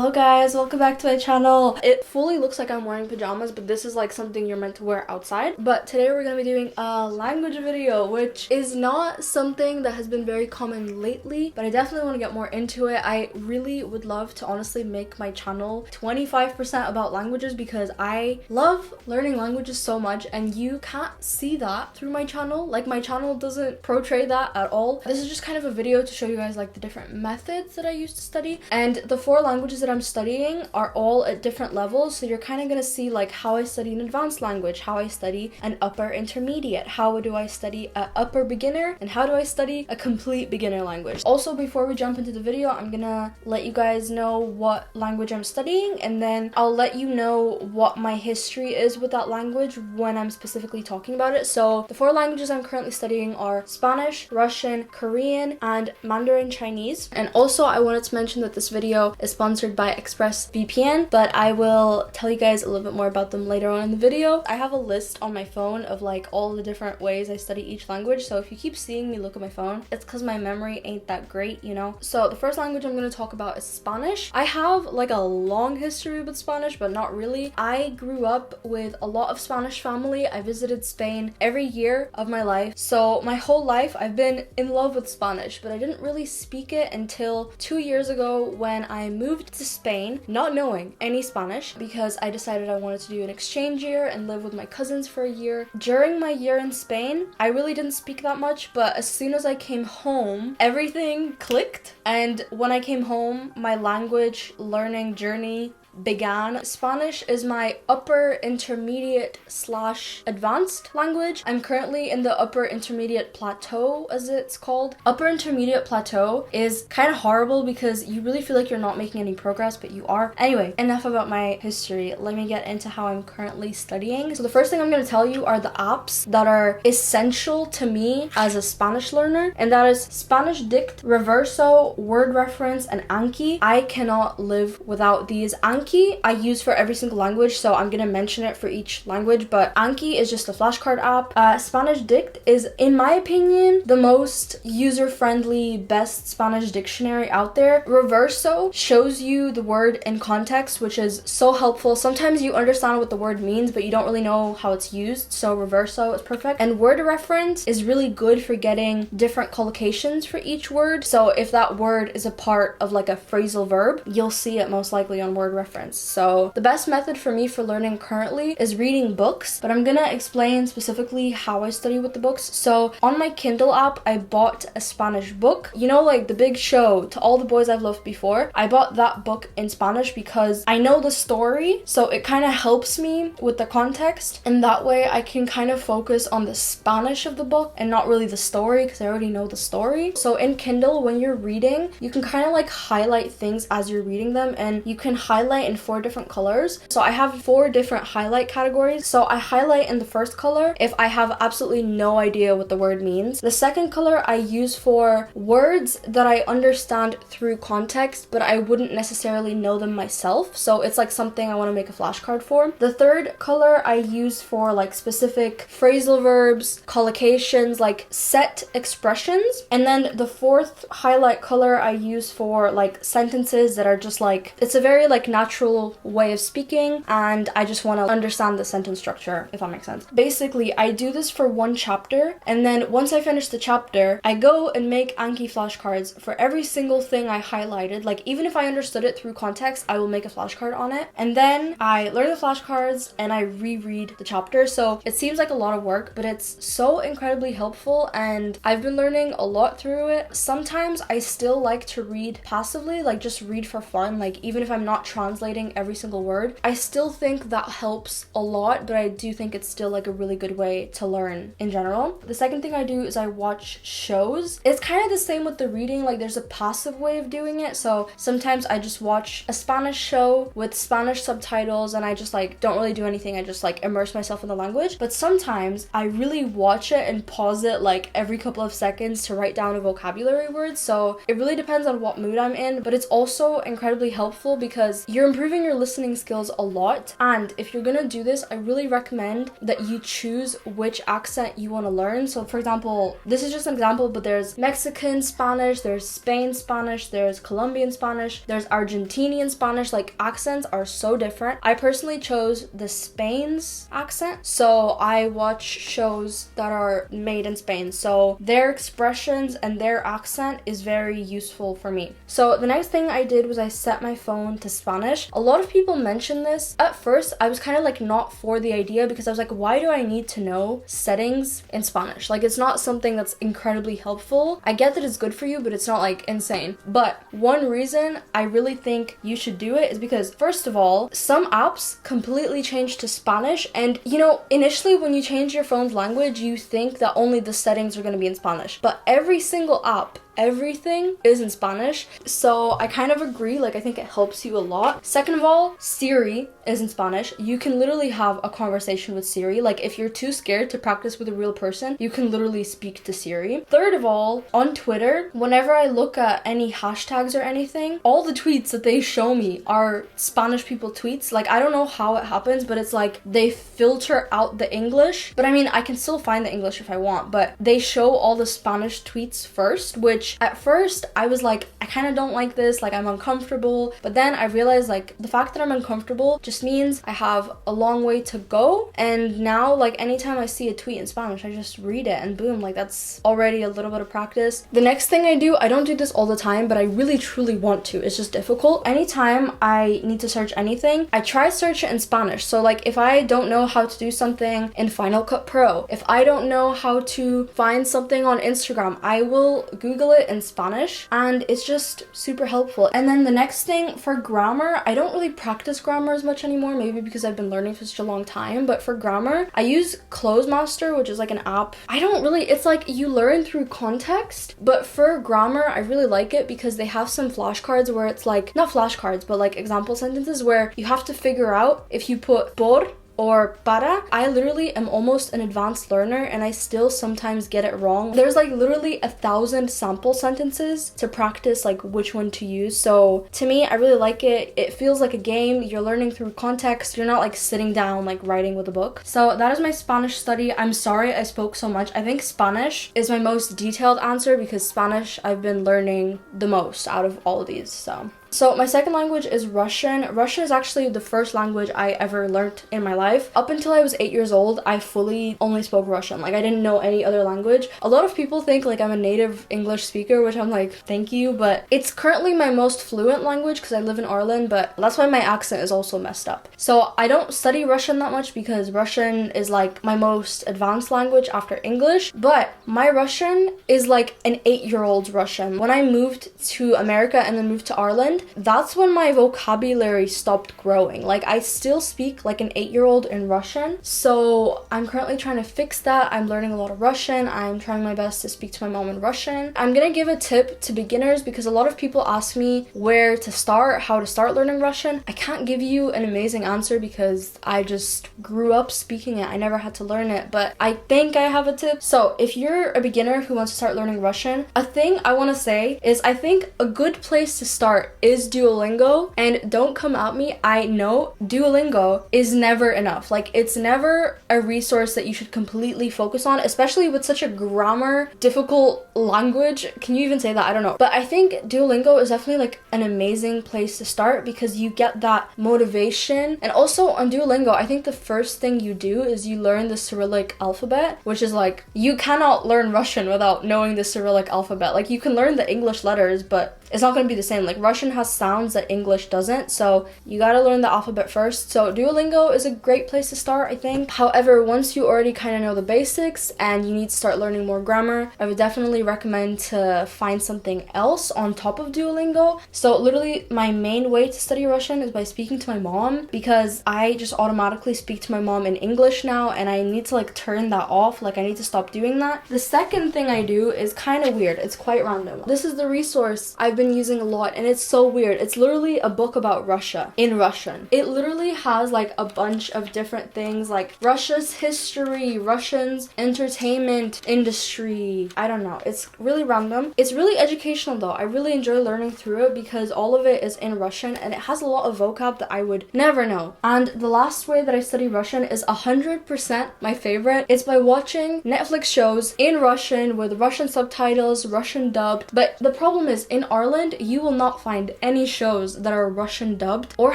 Hello guys, welcome back to my channel. It fully looks like I'm wearing pajamas, but this is like something you're meant to wear outside. But today we're gonna be doing a language video, which is not something that has been very common lately, but I definitely want to get more into it. I really would love to honestly make my channel 25% about languages because I love learning languages so much, and you can't see that through my channel. Like, my channel doesn't portray that at all. This is just kind of a video to show you guys like the different methods that I use to study, and the 4 languages that I'm studying are all at different levels, so you're kind of gonna see like how I study an advanced language, how I study an upper intermediate, how do I study an upper beginner, and how do I study a complete beginner language. Also, before we jump into the video, I'm gonna let you guys know what language I'm studying, and then I'll let you know what my history is with that language when I'm specifically talking about it. So the 4 languages I'm currently studying are Spanish, Russian, Korean, and Mandarin Chinese. And also, I wanted to mention that this video is sponsored by ExpressVPN, but I will tell you guys a little bit more about them later on in the video. I have a list on my phone of like all the different ways I study each language, so if you keep seeing me look at my phone, it's because my memory ain't that great, you know? So the first language I'm going to talk about is Spanish. I have like a long history with Spanish, but not really. I grew up with a lot of Spanish family. I visited Spain every year of my life, so my whole life I've been in love with Spanish, but I didn't really speak it until 2 years ago when I moved to Spain, not knowing any Spanish, because I decided I wanted to do an exchange year and live with my cousins for a year. During my year in Spain, I really didn't speak that much, but as soon as I came home, everything clicked. And when I came home, my language learning journey began. Spanish is my upper intermediate / advanced language. I'm currently in the upper intermediate plateau, as it's called. Upper intermediate plateau is kind of horrible because you really feel like you're not making any progress, but you are. Anyway, enough about my history. Let me get into how I'm currently studying. So the first thing I'm going to tell you are the apps that are essential to me as a Spanish learner, and that is Spanish Dict, Reverso, Word Reference, and Anki. I cannot live without these. Anki I use for every single language, so I'm gonna mention it for each language, but Anki is just a flashcard app. Spanish Dict is, in my opinion, the most user-friendly, best Spanish dictionary out there. Reverso shows you the word in context, which is so helpful. Sometimes you understand what the word means, but you don't really know how it's used, so Reverso is perfect. And Word Reference is really good for getting different collocations for each word, so if that word is a part of like a phrasal verb, you'll see it most likely on Word Reference. So the best method for me for learning currently is reading books, but I'm gonna explain specifically how I study with the books. So on my Kindle app, I bought a Spanish book. You know, like The Big Show, To All the Boys I've Loved Before. I bought that book in Spanish because I know the story, so it kind of helps me with the context, and that way I can kind of focus on the Spanish of the book and not really the story because I already know the story. So in Kindle, when you're reading, you can kind of like highlight things as you're reading them, and you can highlight in 4 different colors. So I have 4 different highlight categories. So I highlight in the first color if I have absolutely no idea what the word means. The second color I use for words that I understand through context, but I wouldn't necessarily know them myself. So it's like something I want to make a flashcard for. The third color I use for like specific phrasal verbs, collocations, like set expressions. And then the 4th highlight color I use for like sentences that are just like, it's a very like natural way of speaking, and I just want to understand the sentence structure, if that makes sense. Basically, I do this for 1 chapter, and then once I finish the chapter, I go and make Anki flashcards for every single thing I highlighted. Like, even if I understood it through context, I will make a flashcard on it, and then I learn the flashcards and I reread the chapter. So it seems like a lot of work, but it's so incredibly helpful, and I've been learning a lot through it. Sometimes I still like to read passively, like just read for fun, like even if I'm not translating every single word. I still think that helps a lot, but I do think it's still like a really good way to learn in general. The second thing I do is I watch shows. It's kind of the same with the reading, like there's a passive way of doing it. So sometimes I just watch a Spanish show with Spanish subtitles and I just like don't really do anything. I just like immerse myself in the language. But sometimes I really watch it and pause it like every couple of seconds to write down a vocabulary word. So it really depends on what mood I'm in, but it's also incredibly helpful because you're improving your listening skills a lot. And if you're gonna do this, I really recommend that you choose which accent you want to learn. So for example, this is just an example, but there's Mexican Spanish, there's Spain Spanish, there's Colombian Spanish, there's Argentinian Spanish. Like, accents are so different. I personally chose the Spain's accent, so I watch shows that are made in Spain, so their expressions and their accent is very useful for me. So the next thing I did was I set my phone to Spanish. A lot of people mention this. At first, I was kind of like not for the idea, because I was like, why do I need to know settings in Spanish? Like, it's not something that's incredibly helpful. I get that it's good for you, but it's not like insane. But one reason I really think you should do it is because, first of all, some apps completely change to Spanish, and you know, initially when you change your phone's language, you think that only the settings are going to be in Spanish, but every single app, everything is in Spanish. So I kind of agree, like I think it helps you a lot. Second of all, Siri is in Spanish. You can literally have a conversation with Siri. Like, if you're too scared to practice with a real person, you can literally speak to Siri. Third of all, on Twitter, whenever I look at any hashtags or anything, all the tweets that they show me are Spanish people tweets. Like, I don't know how it happens, but it's like they filter out the English. But I mean, I can still find the English if I want, but they show all the Spanish tweets first, which at first I was like, I kind of don't like this, like I'm uncomfortable. But then I realized, like, the fact that I'm uncomfortable just means I have a long way to go. And now, like, anytime I see a tweet in Spanish, I just read it and boom, like that's already a little bit of practice. The next thing I do, I don't do this all the time, but I really truly want to. It's just difficult. Anytime I need to search anything, I try search it in Spanish. So like, if I don't know how to do something in Final Cut Pro, if I don't know how to find something on Instagram, I will Google it in Spanish, and it's just super helpful. And then the next thing, for grammar, I don't really practice grammar as much anymore, maybe because I've been learning for such a long time, but for grammar, I use Closemaster, which is like an app. I don't really, it's like you learn through context, but for grammar, I really like it because they have some flashcards where it's like, not flashcards, but like example sentences where you have to figure out if you put por or para. I literally am almost an advanced learner and I still sometimes get it wrong. There's like literally 1,000 sample sentences to practice like which one to use. So to me, I really like it. It feels like a game. You're learning through context. You're not like sitting down like writing with a book. So that is my Spanish study. I'm sorry I spoke so much. I think Spanish is my most detailed answer because Spanish I've been learning the most out of all of these. So my second language is Russian. Russian is actually the first language I ever learned in my life. Up until I was 8 years old, I fully only spoke Russian. Like, I didn't know any other language. A lot of people think like I'm a native English speaker, which I'm like, thank you, but it's currently my most fluent language because I live in Ireland, but that's why my accent is also messed up. So I don't study Russian that much because Russian is like my most advanced language after English, but my Russian is like an 8-year-old's Russian. When I moved to America and then moved to Ireland, that's when my vocabulary stopped growing. Like, I still speak like an 8-year-old in Russian. So I'm currently trying to fix that. I'm learning a lot of Russian. I'm trying my best to speak to my mom in Russian. I'm gonna give a tip to beginners because a lot of people ask me where to start, how to start learning Russian. I can't give you an amazing answer because I just grew up speaking it. I never had to learn it, but I think I have a tip. So if you're a beginner who wants to start learning Russian, a thing I want to say is I think a good place to start is Duolingo. And don't come at me, I know Duolingo is never enough. Like, it's never a resource that you should completely focus on, especially with such a grammar difficult language. Can you even say that? I don't know, but I think Duolingo is definitely like an amazing place to start because you get that motivation. And also on Duolingo, I think the first thing you do is you learn the Cyrillic alphabet, which is like, you cannot learn Russian without knowing the Cyrillic alphabet. Like, you can learn the English letters, but it's not going to be the same. Like, Russian has sounds that English doesn't, so you gotta learn the alphabet first. So Duolingo is a great place to start, I think. However, once you already kind of know the basics and you need to start learning more grammar, I would definitely recommend to find something else on top of Duolingo. So literally my main way to study Russian is by speaking to my mom, because I just automatically speak to my mom in English now and I need to like turn that off. Like, I need to stop doing that. The second thing I do is kind of weird. It's quite random. This is the resource I've been been using a lot, and it's so weird. It's literally a book about Russia in Russian. It literally has like a bunch of different things like Russia's history, Russians entertainment industry. I don't know. It's really random. It's really educational though. I really enjoy learning through it because all of it is in Russian and it has a lot of vocab that I would never know. And the last way that I study Russian is 100% my favorite. It's by watching Netflix shows in Russian with Russian subtitles, Russian dubbed. But the problem is in Ireland, you will not find any shows that are Russian dubbed or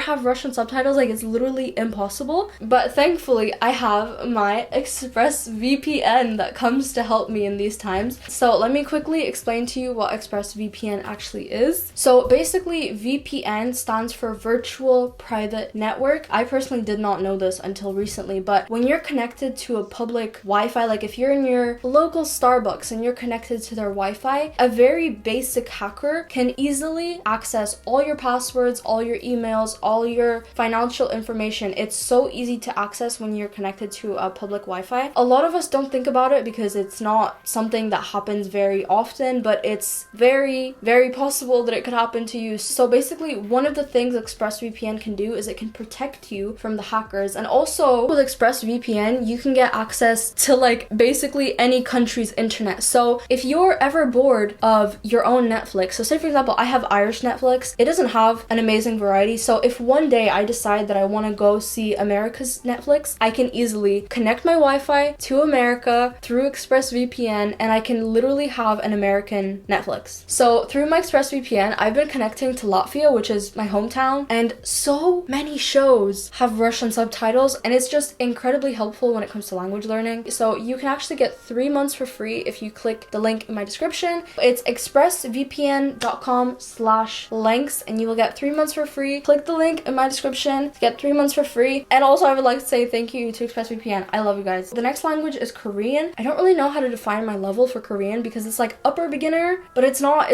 have Russian subtitles. Like, it's literally impossible. But thankfully, I have my ExpressVPN that comes to help me in these times. So let me quickly explain to you what ExpressVPN actually is. So basically, VPN stands for Virtual Private Network. I personally did not know this until recently, but when you're connected to a public Wi-Fi, like if you're in your local Starbucks and you're connected to their Wi-Fi, a very basic hacker can easily access all your passwords, all your emails, all your financial information. It's so easy to access when you're connected to a public Wi-Fi. A lot of us don't think about it because it's not something that happens very often, but it's very, very possible that it could happen to you. So basically, one of the things ExpressVPN can do is it can protect you from the hackers. And also with ExpressVPN, you can get access to like basically any country's internet. So if you're ever bored of your own Netflix, so say for example, I have Irish Netflix, it doesn't have an amazing variety. So if one day I decide that I want to go see America's Netflix, I can easily connect my Wi-Fi to America through ExpressVPN and I can literally have an American Netflix. So through my ExpressVPN, I've been connecting to Latvia, which is my hometown, and so many shows have Russian subtitles and it's just incredibly helpful when it comes to language learning. So you can actually get 3 months for free if you click the link in my description. It's expressvpn.com/links and you will get 3 months for free. Click the link in my description to get 3 months for free. And also I would like to say thank you to ExpressVPN. I love you guys. The next language is Korean. I don't really know how to define my level for Korean because it's like upper beginner, but it's not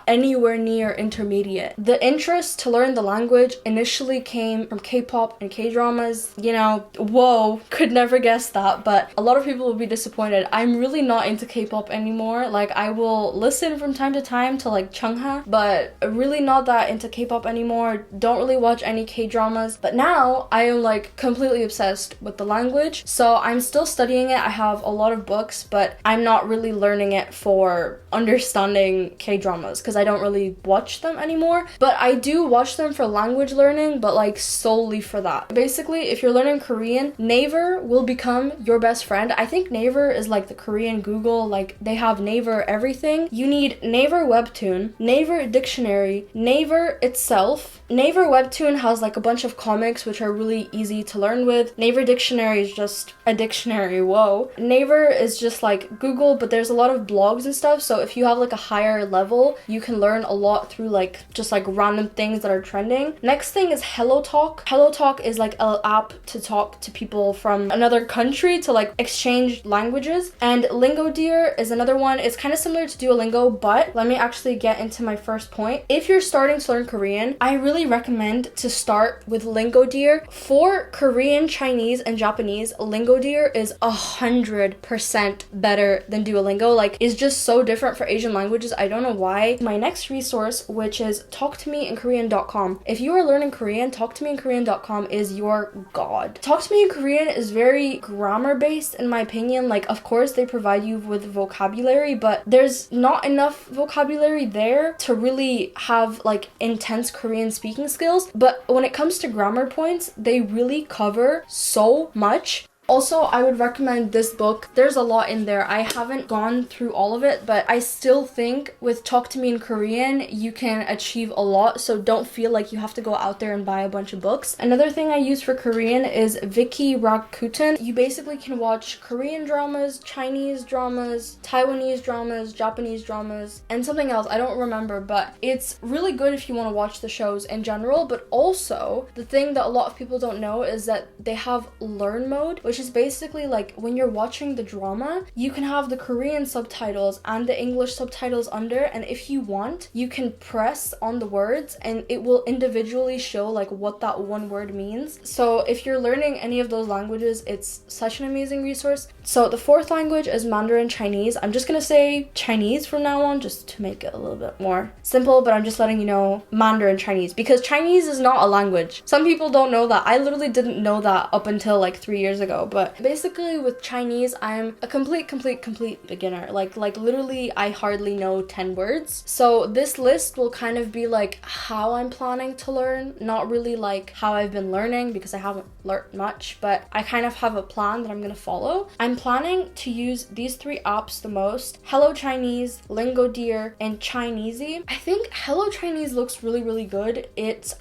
anywhere near intermediate. The interest to learn the language initially came from K-pop and K-dramas. You know, whoa, could never guess that, but a lot of people will be disappointed. I'm really not into K-pop anymore. Like, I will listen from time to time to like Chungha, but really not that into K-pop anymore. Don't really watch any K-dramas, but now I am like completely obsessed with the language. So I'm still studying it. I have a lot of books, but I'm not really learning it for understanding K-dramas because I don't really watch them anymore, but I do watch them for language learning, but like solely for that. Basically, if you're learning Korean, Naver will become your best friend. I think Naver is like the Korean Google, like they have Naver everything. You need Naver Webtoon, Naver Dictionary, Naver itself. Naver Webtoon has like a bunch of comics which are really easy to learn with. Naver Dictionary is just a dictionary, whoa. Naver is just like Google, but there's a lot of blogs and stuff, so if you have like a higher level, you can learn a lot through like just like random things that are trending. Next thing is HelloTalk. HelloTalk is like an app to talk to people from another country to like exchange languages. And Lingodeer is another one. It's kind of similar to Duolingo, but let me actually get into my first point. If you're starting to learn Korean, I really recommend to start with Lingodeer. For Korean, Chinese, and Japanese, Lingodeer is 100% better than Duolingo. Like, it's just so different for Asian languages. I don't know why. My next resource, which is talktomeinkorean.com. If you are learning Korean, talktomeinkorean.com is your god. Talk to Me in Korean is very grammar based in my opinion. Like, of course they provide you with vocabulary, but there's not enough vocabulary there to really have like intense Korean speaking skills. But when it comes to grammar points, they really cover so much. Also, I would recommend this book. There's a lot in there. I haven't gone through all of it, but I still think with Talk to Me in Korean, you can achieve a lot, so don't feel like you have to go out there and buy a bunch of books. Another thing I use for Korean is Viki Rakuten. You basically can watch Korean dramas, Chinese dramas, Taiwanese dramas, Japanese dramas, and something else. I don't remember, but it's really good if you want to watch the shows in general, but also the thing that a lot of people don't know is that they have Learn Mode, which which is basically like when you're watching the drama, you can have the Korean subtitles and the English subtitles under, and if you want, you can press on the words and it will individually show like what that one word means. So if you're learning any of those languages, it's such an amazing resource. So the fourth language is Mandarin Chinese. I'm just gonna say Chinese from now on just to make it a little bit more simple, but I'm just letting you know Mandarin Chinese because Chinese is not a language. Some people don't know that. I literally didn't know that up until like 3 years ago. But basically with Chinese, I'm a complete beginner. Like literally I hardly know 10 words. So this list will kind of be like how I'm planning to learn, not really like how I've been learning because I haven't learned much, but I kind of have a plan that I'm gonna follow. I'm planning to use these 3 apps the most: Hello Chinese, Lingo Deer, and Chinesey. I think Hello Chinese looks really good.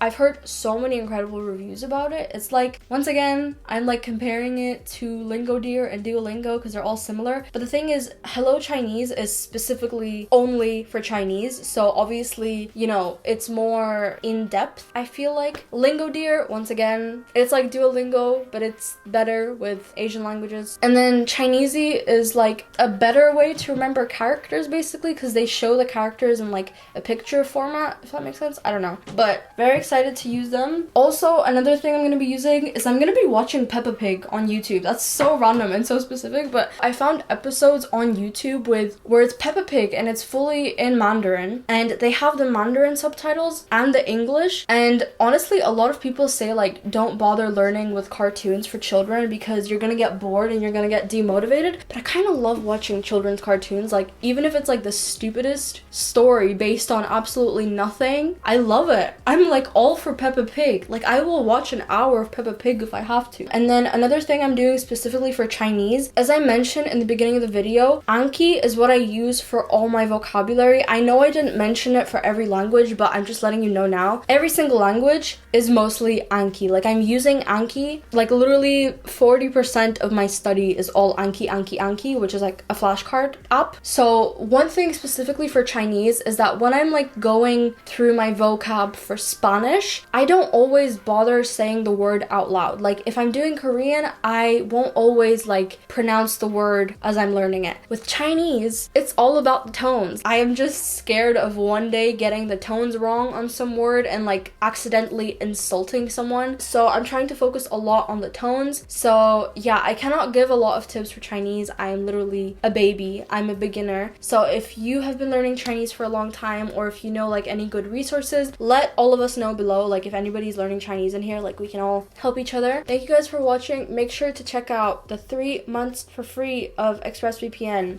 I've heard so many incredible reviews about it. It's like, once again, I'm like comparing it to Lingo Deer and Duolingo because they're all similar. But the thing is, Hello Chinese is specifically only for Chinese. So obviously, you know, it's more in depth, I feel like. Lingo Deer, once again, it's like Duolingo, but it's better with Asian languages. And then Chinesey is like a better way to remember characters basically because they show the characters in like a picture format, if that makes sense. I don't know, but very excited to use them. Also, another thing I'm going to be using is I'm going to be watching Peppa Pig on YouTube. That's so random and so specific, but I found episodes on YouTube where it's Peppa Pig and it's fully in Mandarin, and they have the Mandarin subtitles and the English. And honestly, a lot of people say like don't bother learning with cartoons for children because you're gonna get bored and you're gonna get demotivated. But I kind of love watching children's cartoons, like even if it's like the stupidest story based on absolutely nothing, I love it. I'm like all for Peppa Pig. Like I will watch an hour of Peppa Pig if I have to. And then another thing I'm doing specifically for Chinese, as I mentioned in the beginning of the video, Anki is what I use for all my vocabulary. I know I didn't mention it for every language, but I'm just letting you know now. Every single language is mostly Anki. Like I'm using Anki, like literally 40% of my study is all Anki, which is like a flashcard app. So one thing specifically for Chinese is that when I'm like going through my vocab for Spanish, I don't always bother saying the word out loud. Like if I'm doing Korean, I won't always like pronounce the word as I'm learning it. With Chinese, it's all about the tones. I am just scared of one day getting the tones wrong on some word and like accidentally insulting someone. So I'm trying to focus a lot on the tones. So yeah, I cannot give a lot of tips for Chinese. I am literally a baby. I'm a beginner. So if you have been learning Chinese for a long time, or if you know like any good resources, let all of us know below. Like if anybody's learning Chinese in here, like we can all help each other. Thank you guys for watching. Make sure to check out the 3 months for free of ExpressVPN.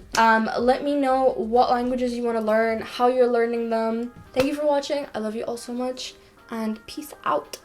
Let me know what languages you want to learn, how you're learning them. Thank you for watching. I love you all so much, and peace out.